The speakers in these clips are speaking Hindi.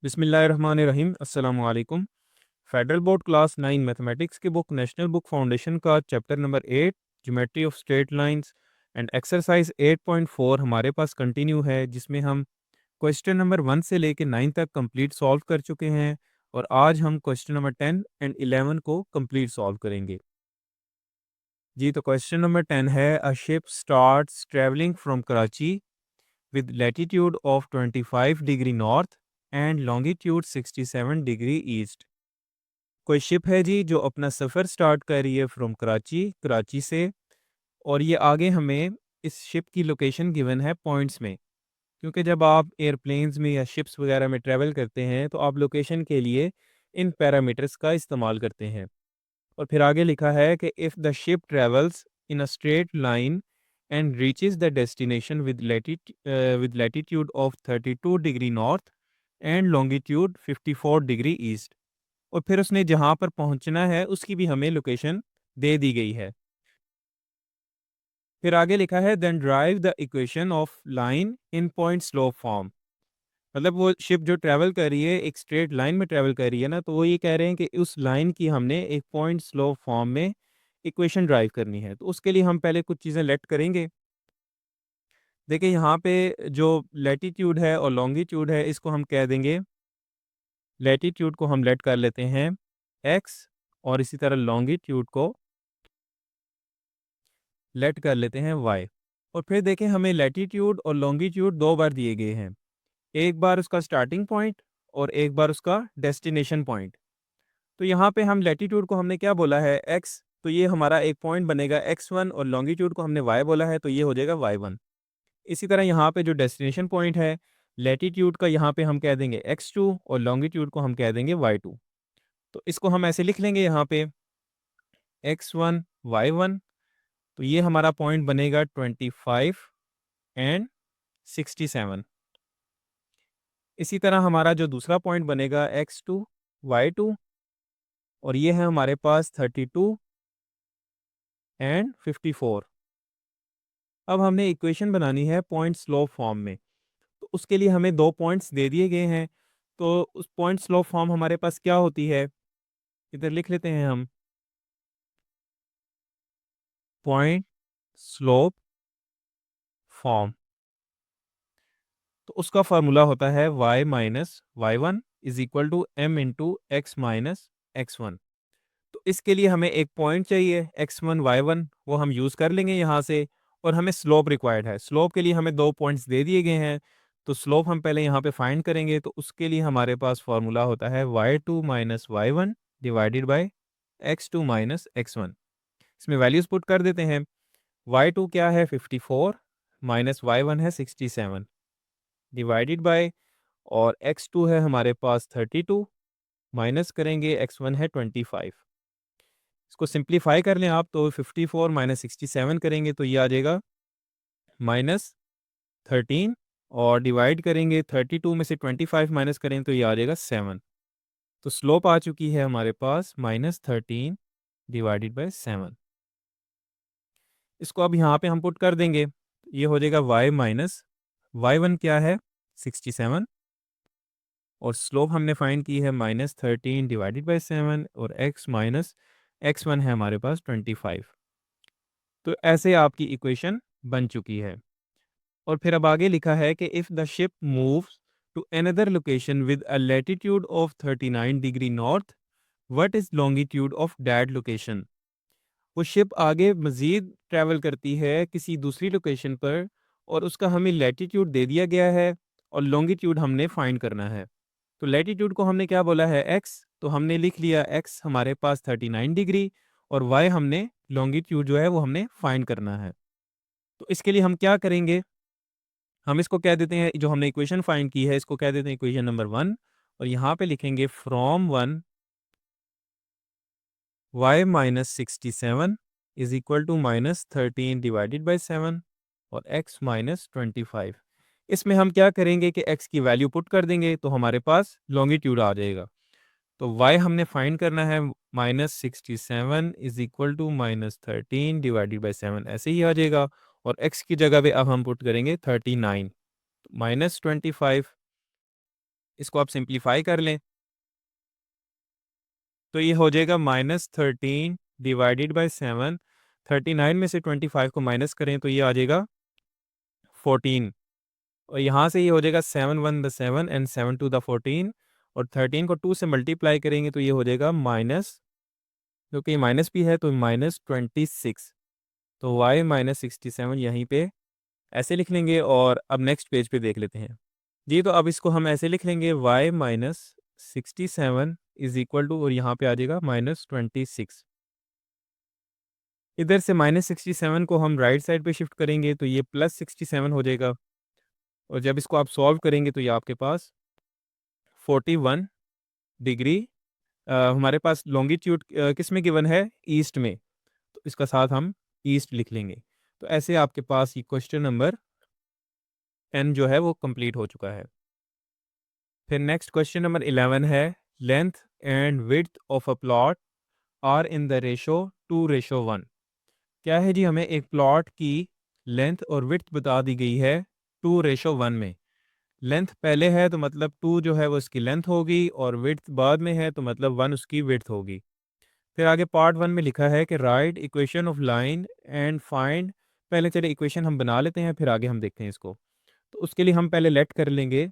बिस्मिल्लाहिर्रहमानिर्रहीम अस्सलाम वालेकुम। फेडरल बोर्ड क्लास 9 मैथमेटिक्स की बुक नेशनल बुक फाउंडेशन का chapter number 8 geometry of straight lines and exercise 8.4 हमारे पास कंटिन्यू है, जिसमें हम क्वेश्चन नंबर 1 से लेकर 9 तक कंप्लीट सॉल्व कर चुके हैं और आज हम क्वेश्चन नंबर 10 एंड 11 को कंप्लीट सॉल्व करेंगे। जी, तो क्वेश्चन नंबर 10 है, a ship starts travelling from Karachi with latitude of 25 degree north and longitude 67 degree east. कोई शिप है जी जो अपना सफ़र स्टार्ट कर रही है फ्रॉम कराची कराची से, और ये आगे हमें इस शिप की लोकेशन गिवन है पॉइंट्स में, क्योंकि जब आप एयरप्लेन्स में या शिप्स वगैरह में ट्रैवल करते हैं तो आप लोकेशन के लिए इन पैरामीटर्स का इस्तेमाल करते हैं। और फिर आगे लिखा है कि if the ship travels in a straight line and reaches the destination with latitude of 32 degree north and longitude 54 degree east. और फिर उसने जहाँ पर पहुँचना है उसकी भी हमें लोकेशन दे दी गई है। फिर आगे लिखा है then drive the equation of line in point slope form. मतलब वो शिप जो ट्रैवल कर रही है एक स्ट्रेट लाइन में ट्रैवल कर रही है ना, तो वो ये कह रहे हैं कि उस लाइन की हमने एक पॉइंट स्लो फॉर्म में इक्वेशन ड्राइव करनी है। तो उसके लिए हम पहले कुछ चीज़ें लेट करेंगे। देखिए यहाँ पे जो लैटिट्यूड है और लॉन्गिट्यूड है इसको हम कह देंगे, लैटिट्यूड को हम लेट कर लेते हैं एक्स और इसी तरह लॉन्गिट्यूड को लेट कर लेते हैं वाई। और फिर देखें हमें लैटिट्यूड और लॉन्गिट्यूड दो बार दिए गए हैं, एक बार उसका स्टार्टिंग पॉइंट और एक बार उसका डेस्टिनेशन पॉइंट। तो यहाँ पे हम लैटिट्यूड को हमने क्या बोला है एक्स, तो ये हमारा एक पॉइंट बनेगा x1, और लॉन्गिट्यूड को हमने y बोला है तो ये हो जाएगा y1। इसी तरह यहाँ पे जो डेस्टिनेशन पॉइंट है लैटिट्यूड का यहाँ पे हम कह देंगे x2 और लॉन्गिट्यूड को हम कह देंगे y2। तो इसको हम ऐसे लिख लेंगे यहाँ पे x1 y1। तो ये हमारा पॉइंट बनेगा 25 एंड 67। इसी तरह हमारा जो दूसरा पॉइंट बनेगा x2 y2, और ये है हमारे पास 32 एंड 54। अब हमने इक्वेशन बनानी है पॉइंट स्लोप फॉर्म में, तो उसके लिए हमें दो पॉइंट्स दे दिए गए हैं। तो उस पॉइंट स्लोप फॉर्म हमारे पास क्या होती है, इधर लिख लेते हैं हम, पॉइंट स्लोप फॉर्म। तो उसका फार्मूला होता है y minus y one is equal to m into x minus x one. तो इसके लिए हमें एक पॉइंट चाहिए x1 y1, वो हम यूज़ कर लेंगे यहाँ से। और हमें स्लोप रिक्वायर्ड है, स्लोप के लिए हमें दो पॉइंट्स दे दिए गए हैं, तो स्लोप हम पहले यहाँ पे फाइंड करेंगे। तो उसके लिए हमारे पास फार्मूला होता है y2 minus y one divided by x2 minus x1। इसमें वैल्यूज़ पुट कर देते हैं। y2 क्या है 54 माइनस y1 है 67 डिवाइडेड बाय, और x2 है हमारे पास 32 माइनस करेंगे x1 है 25। इसको सिंप्लीफाई कर लें आप तो 54 माइनस 67 करेंगे तो ये आ जाएगा माइनस 13, और डिवाइड करेंगे 32 में से 25 माइनस करें तो ये आ जाएगा 7। तो स्लोप आ चुकी है हमारे पास -13 डिवाइडेड बाय 7। इसको अब यहाँ पे हम पुट कर देंगे, ये हो जाएगा y माइनस वाई वन क्या है 67, और स्लोप हमने फाइंड की है -13 डिवाइडेड बाय 7, और x माइनस x1 है हमारे पास 25। तो ऐसे आपकी इक्वेशन बन चुकी है। और फिर अब आगे लिखा है कि if the ship moves to another location with a latitude of 39 degree north, what is longitude of that location. वो शिप आगे मज़ीद ट्रैवल करती है किसी दूसरी लोकेशन पर, और उसका हमें लैटिट्यूड दे दिया गया है और लॉन्गिट्यूड हमने फाइंड करना है। तो लैटिट्यूड को हमने क्या बोला है एक्स, तो हमने लिख लिया एक्स हमारे पास 39 डिग्री, और वाई हमने लॉन्गिट्यूड जो है वो हमने फाइंड करना है। तो इसके लिए हम क्या करेंगे, हम इसको कह देते हैं, जो हमने इक्वेशन फाइंड की है इसको कह देते हैं इक्वेशन नंबर 1, और यहाँ पे लिखेंगे from 1 y minus 67 is equal to -13 divided by 7, और x माइनस 25। इसमें हम क्या करेंगे कि x की वैल्यू पुट कर देंगे तो हमारे पास लॉन्गिट्यूड आ जाएगा। तो y हमने फाइंड करना है -67 is equal to -13 divided by 7, ऐसे ही आ जाएगा। और x की जगह पे अब हम पुट करेंगे 39, -25 इसको आप सिंप्लीफाई कर लें तो ये हो जाएगा -13 डिवाइडेड बाय 7। 39 में से 25 को माइनस करें तो ये आ जाएगा 14। और यहाँ से ये हो जाएगा 7 1 द 7 एंड 7 2 द 14। और 13 को 2 से मल्टीप्लाई करेंगे तो ये हो जाएगा माइनस, क्योंकि माइनस भी है तो -26। तो y -67 यहीं पे ऐसे लिख लेंगे। और अब नेक्स्ट पेज पे देख लेते हैं जी। तो अब इसको हम ऐसे लिख लेंगे y -67 इज इक्वल टू, और यहाँ पे आ जाएगा -26। इधर से -67 को हम राइट साइड पे शिफ्ट करेंगे तो ये +67 हो जाएगा। और जब इसको आप सॉल्व करेंगे तो ये आपके पास 41 डिग्री हमारे पास लॉन्गिट्यूड किस में गिवन है, ईस्ट में, तो इसका साथ हम ईस्ट लिख लेंगे। तो ऐसे आपके पास ये क्वेश्चन नंबर n जो है वो कंप्लीट हो चुका है। फिर नेक्स्ट क्वेश्चन नंबर 11 है, length and width of a plot are in the ratio 2:1। क्या है जी, हमें एक प्लॉट की लेंथ और विड्थ बता दी गई है 2:1 में। लेंथ पहले है तो मतलब 2 जो है वो इसकी लेंथ होगी, और विड्थ बाद में है तो मतलब 1 उसकी विड्थ होगी। फिर आगे पार्ट 1 में लिखा है कि right equation of line and find. पहले चले इक्वेशन हम बना लेते हैं, फिर आगे हम देखते हैं इसको। तो उसके लिए हम पहले लेट कर लेंगे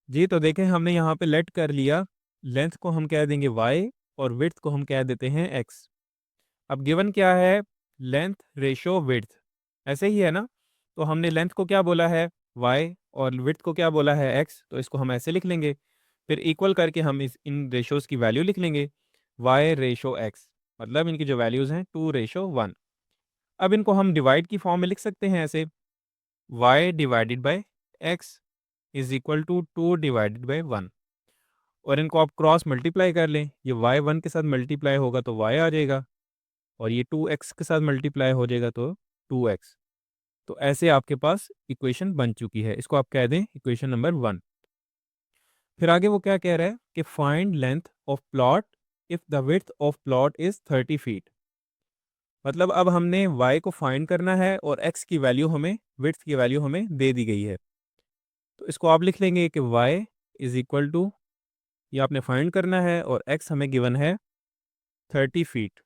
जी। तो देखें हमने यहाँ पे लेट कर लिया, लेंथ को हम कह देंगे y और विड्थ को हम कह देते हैं x। अब गिवन क्या है, लेंथ रेशो विड्थ, ऐसे ही है ना। तो हमने लेंथ को क्या बोला है y और विड्थ को क्या बोला है x, तो इसको हम ऐसे लिख लेंगे। फिर इक्वल करके हम इन रेशोज़ की वैल्यू लिख लेंगे, y/x, मतलब इनकी जो वैल्यूज़ हैं 2:1। अब इनको हम डिवाइड की फॉर्म में लिख सकते हैं ऐसे, y/x इज इक्वल टू 2/1। और इनको आप क्रॉस मल्टीप्लाई कर लें, ये y 1 के साथ मल्टीप्लाई होगा तो y आ जाएगा, और ये 2x के साथ मल्टीप्लाई हो जाएगा तो 2x। तो ऐसे आपके पास इक्वेशन बन चुकी है, इसको आप कह दें इक्वेशन नंबर 1। फिर आगे वो क्या कह रहा है कि find length of plot if the width of plot is 30 feet. मतलब अब हमने y को फाइंड करना है और x की वैल्यू हमें, विड्थ की वैल्यू हमें दे दी गई है। तो इसको आप लिख लेंगे कि y इज़ इक्वल टू, ये आपने फाइंड करना है और x हमें गिवन है 30 फीट।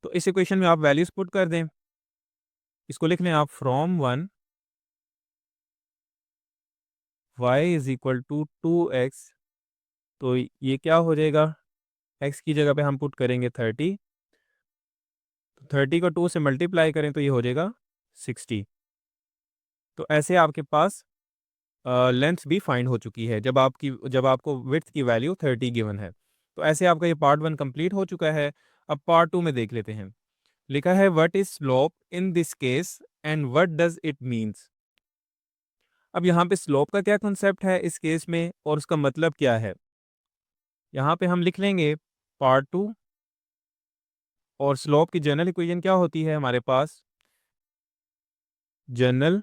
तो इस इक्वेशन में आप वैल्यूज़ पुट कर दें। इसको लिख लें आप from 1 y is equal to 2x। तो ये क्या हो जाएगा, x की जगह पे हम पुट करेंगे 30। तो 30 को 2 से मल्टीप्लाई करें तो ये हो जाएगा 60। तो ऐसे आपके पास लेंथ भी फाइंड हो चुकी है जब आपको विड्थ की वैल्यू 30 गिवन है। तो ऐसे आपका ये पार्ट 1 कंप्लीट हो चुका है। अब पार्ट 2 में देख लेते हैं। लिखा है what is slope in this case and what does it means. अब यहाँ पे स्लोप का क्या कॉन्सेप्ट है इस केस में और उसका मतलब क्या है, यहाँ पे हम लिख लेंगे पार्ट 2। और स्लोप की जनरल इक्वेशन क्या होती है हमारे पास, general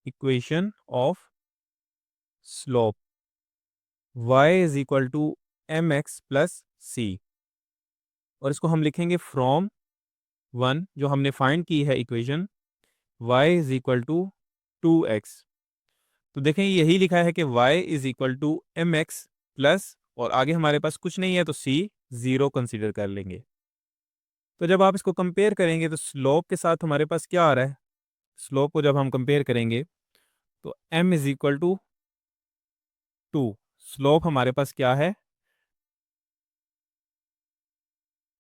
equation of slope y is equal to mx plus C. और इसको हम लिखेंगे फ्रॉम 1 जो हमने फाइंड की है equation, y is equal to 2x। तो देखें यही लिखा है कि y is equal to mx plus, और आगे हमारे पास कुछ नहीं है तो c 0 कंसीडर कर लेंगे। तो जब आप इसको कंपेयर करेंगे तो स्लोप के साथ हमारे पास क्या आ रहा है, स्लोप को जब हम कंपेयर करेंगे तो m is equal to 2। Slope हमारे पास क्या है,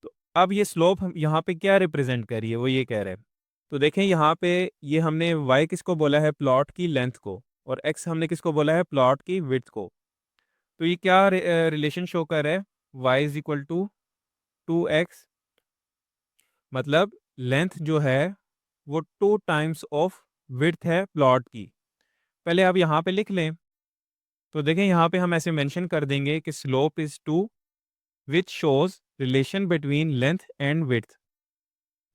तो अब ये स्लोप हम यहाँ पे क्या रिप्रेजेंट कर रही है वो ये कह रहे हैं। तो देखें यहाँ पे ये हमने y किसको बोला है, प्लॉट की लेंथ को, और x हमने किसको बोला है, प्लॉट की विड्थ को। तो ये क्या रिलेशन शो कर रहा है, y is equal to 2x, मतलब लेंथ जो है वो 2 टाइम्स ऑफ विड्थ है प्लॉट की। पहले आप यहाँ पे लिख लें। तो देखें यहाँ पे हम ऐसे मेंशन कर देंगे कि slope is 2 which shows relation between length and width.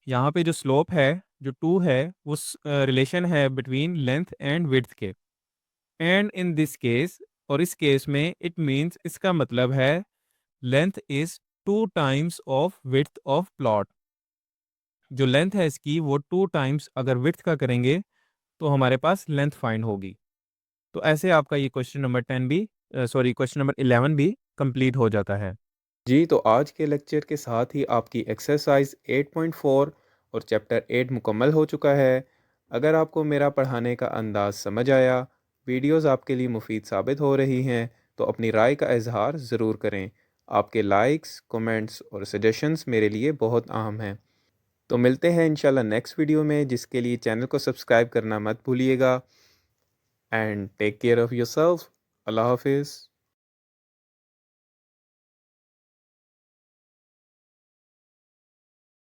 यहाँ पे जो स्लोप है जो 2 है वो रिलेशन है बिटवीन लेंथ एंड विड्थ के। एंड इन दिस केस, और इस केस में इट मीन्स, इसका मतलब है length is 2 times of width of plot. जो लेंथ है इसकी वो 2 टाइम्स अगर विड्थ का करेंगे तो हमारे पास लेंथ फाइंड होगी। तो ऐसे आपका ये क्वेश्चन नंबर 10 भी क्वेश्चन नंबर 11 भी कंप्लीट हो जाता है। जी, तो आज के लेक्चर के साथ ही आपकी एक्सरसाइज 8.4 और चैप्टर 8 मुकम्मल हो चुका है। अगर आपको मेरा पढ़ाने का अंदाज़ समझ आया, वीडियोस आपके लिए मुफीद साबित हो रही हैं, तो अपनी राय का इजहार ज़रूर करें। आपके लाइक्स, कमेंट्स और सजेशंस मेरे लिए बहुत अहम हैं। तो मिलते हैं इंशाल्लाह नेक्स्ट वीडियो में, जिसके लिए चैनल को सब्सक्राइब करना मत भूलिएगा। And take care of yourself. अल्लाह हाफिज़।